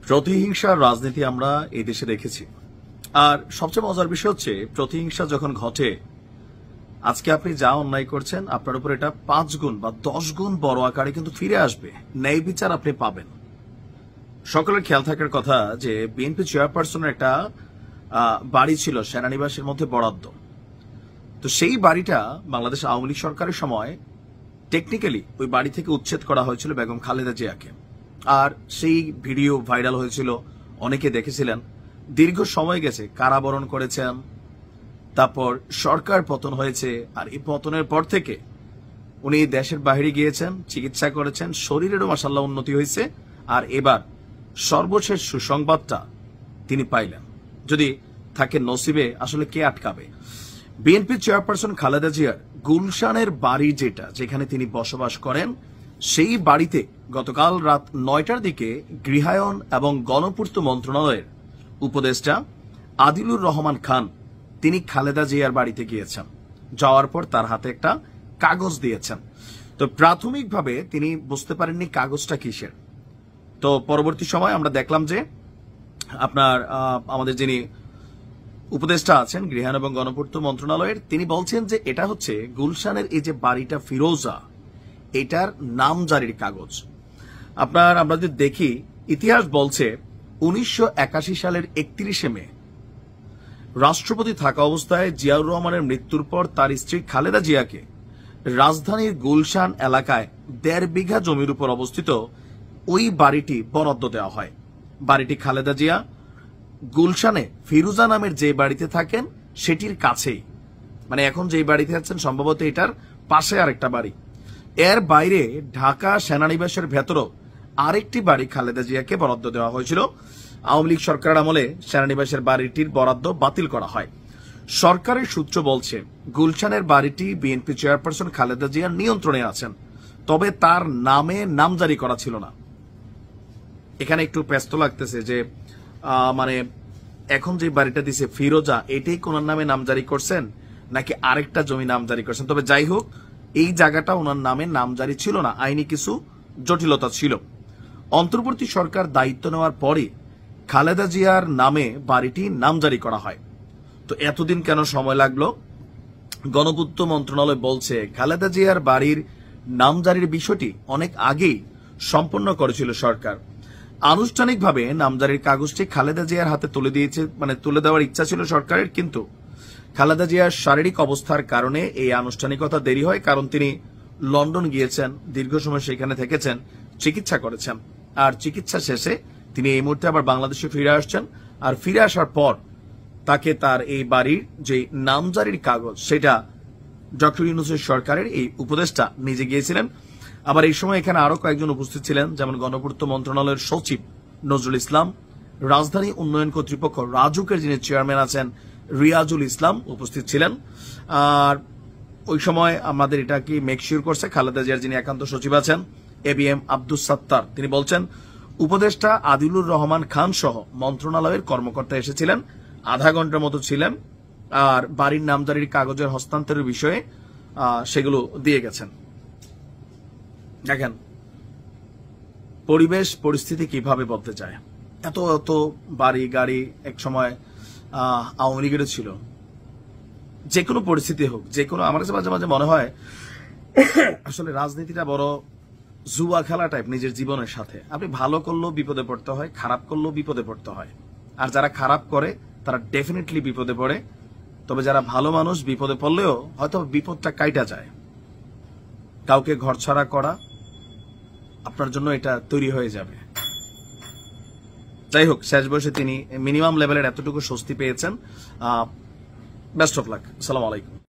প্রতিহিংসার রাজনীতি আমরা এই দেশে দেখেছি। আর সবচেয়ে মজার বিষয় হচ্ছে প্রতিহিংসা যখন ঘটে, আজকে আপনি যা অন্যায় করছেন আপনার উপর এটা 5 গুণ বা 10 গুণ বড় আকারে কিন্তু ফিরে আসবে। ন্যায় বিচার আপনি পাবেন। সকলের খেয়াল থাকার কথা যে বিএনপি চেয়ারপারসনের একটা বাড়ি ছিল সেনানিবাসের মধ্যে বরাদ্দ। তো সেই বাড়িটা বাংলাদেশ আওয়ামী লীগ সরকারের সময় টেকনিক্যালি ওই বাড়ি থেকে উচ্ছেদ করা হয়েছিল বেগম খালেদা জিয়াকে। আর সেই ভিডিও ভাইরাল হয়েছিল, অনেকে দেখেছিলেন। দীর্ঘ সময় গেছে, কারাবরণ করেছেন, তারপর সরকার পতন হয়েছে। আর এই পতনের পর থেকে উনি দেশের বাইরে গিয়েছেন, চিকিৎসা করেছেন, শরীরেরও মাশাআল্লাহ উন্নতি হয়েছে। আর এবার সর্বশেষ সুসংবাদটা তিনি পাইলেন। যদি থাকে নসিবে, আসলে কে আটকাবে? বিএনপি চেয়ারপারসন খালেদা জিয়ার গুলশানের বাড়ি যেখানে তিনি বসবাস করেন, সেই বাড়িতে গতকাল রাত 9টার দিকে গৃহায়ন এবং গণপূর্ত মন্ত্রণালয়ের উপদেষ্টা আদিলুর রহমান খান তিনি খালেদা জিয়ার বাড়িতে গিয়েছেন। যাওয়ার পর তার হাতে একটা কাগজ দিয়েছেন। তো প্রাথমিকভাবে তিনি বুঝতে পারেননি কাগজটা কিসের। তো পরবর্তী সময় আমরা দেখলাম যে আপনার আমাদের যিনি উপদেষ্টা আছেন গৃহায়ন এবং গণপূর্ত মন্ত্রণালয়ের, তিনি বলছেন যে এটা হচ্ছে গুলশানের এই যে বাড়িটা ফিরোজা, এটার নামজারির কাগজ। আমরা যদি দেখি, ইতিহাস বলছে 1981 সালের 31শে মে রাষ্ট্রপতি থাকা অবস্থায় জিয়াউর রহমানের মৃত্যুর পর তার স্ত্রী খালেদা জিয়াকে রাজধানীর গুলশান এলাকায় 1.5 বিঘা জমির উপর অবস্থিত ওই বাড়িটি বরাদ্দ দেওয়া হয়। বাড়িটি খালেদা জিয়া গুলশানে ফিরোজা নামের যে বাড়িতে থাকেন সেটির কাছেই, মানে এখন যে বাড়িতে আছেন সম্ভবত এটার পাশে আরেকটা বাড়ি। এর বাইরে ঢাকা সেনানিবাসের ভেতরও আরেকটি বাড়ি খালেদা জিয়াকে বরাদ্দ দেওয়া হয়েছিল। আওয়ামী লীগ সরকারের আমলে সেনানিবাসের বাড়িটির বরাদ্দ বাতিল করা হয়। সরকারের সূত্র বলছে গুলশানের বাড়িটি বিএনপি চেয়ারপারসন খালেদা জিয়ার নিয়ন্ত্রণে আছেন, তবে তার নামে নামজারি করা ছিল না। এখানে একটু ব্যস্ত লাগতেছে যে মানে এখন যে বাড়িটা দিছে ফিরোজা, এটাই কোন নামে নামজারি করছেন নাকি আরেকটা জমি নামজারি করছেন। তবে যাই হোক, এই জায়গাটা ওনার নামে নামজারি ছিল না, আইনি কিছু জটিলতা ছিল। অন্তর্বর্তী সরকার দায়িত্ব নেওয়ার পরে খালেদা জিয়ার নামে বাড়িটি নামজারি করা হয়। তো এতদিন কেন সময় লাগলো? গণপূর্ত মন্ত্রণালয় বলছে খালেদা জিয়ার বাড়ির নামজারির বিষয়টি অনেক আগেই সম্পন্ন করেছিল সরকার। আনুষ্ঠানিকভাবে নামজারির কাগজটি খালেদা জিয়ার হাতে তুলে দেওয়ার ইচ্ছা ছিল সরকারের, কিন্তু খালেদা জিয়ার শারীরিক অবস্থার কারণে এই আনুষ্ঠানিকতা দেরি হয়। কারণ তিনি লন্ডন গিয়েছেন, দীর্ঘ সময় সেখানে থেকেছেন, চিকিৎসা করেছেন। আর চিকিৎসা শেষে তিনি এই মুহূর্তে আবার বাংলাদেশে ফিরে আসছেন। আর ফিরে আসার পর তাকে তার এই বাড়ির যে নামজারির কাগজ, সেটা ডক্টর ইউনূসের সরকারের এই উপদেষ্টা নিজে গিয়েছিলেন। আবার এই সময় এখানে আরো কয়েকজন উপস্থিত ছিলেন, যেমন গণপূর্ত মন্ত্রণালয়ের সচিব নজরুল ইসলাম, রাজধানী উন্নয়ন কর্তৃপক্ষ রাজুকের যিনি চেয়ারম্যান আছেন রিয়াজুল ইসলাম উপস্থিত ছিলেন। আর ওই সময় আমাদের এটা কি মেকশিওর করছে খালেদা জিয়ার যিনি একান্ত সচিব আছেন ABM আব্দুস সাত্তার, তিনি বলছেন উপদেষ্টা আদিলুর রহমান খান সহ মন্ত্রণালয়ের কর্মকর্তা এসেছিলেন, আধা ঘন্টার মতো ছিলেন। আর বাড়ির নামজারির কাগজের হস্তান্তরের বিষয়ে সেগুলো দিয়ে গেছেন। দেখেন পরিবেশ পরিস্থিতি কিভাবে বদলে যায়। এত এত বাড়ি গাড়ি এক সময় আওয়ামী লীগের ছিল। যে কোনো পরিস্থিতি হোক, যে কোনো, আমার কাছে মাঝে মাঝে মনে হয় আসলে রাজনীতিটা বড় জুয়া খেলা টাইপ নিজের জীবনের সাথে। আপনি ভালো করলেও বিপদে পড়তে হয়, খারাপ করলেও বিপদে পড়তে হয়। আর যারা খারাপ করে তারা ডেফিনেটলি বিপদে পড়ে। তবে যারা ভালো মানুষ বিপদে পড়লেও হয়তো বিপদটা কাইটা যায়। কাউকে ঘরছাড়া করা আপনার জন্য এটা তৈরি হয়ে যাবে। যাই হোক, শেষ বয়সে তিনি মিনিমাম লেভেলের এতটুকু স্বস্তি পেয়েছেন। Best of luck. আসসালামু আলাইকুম।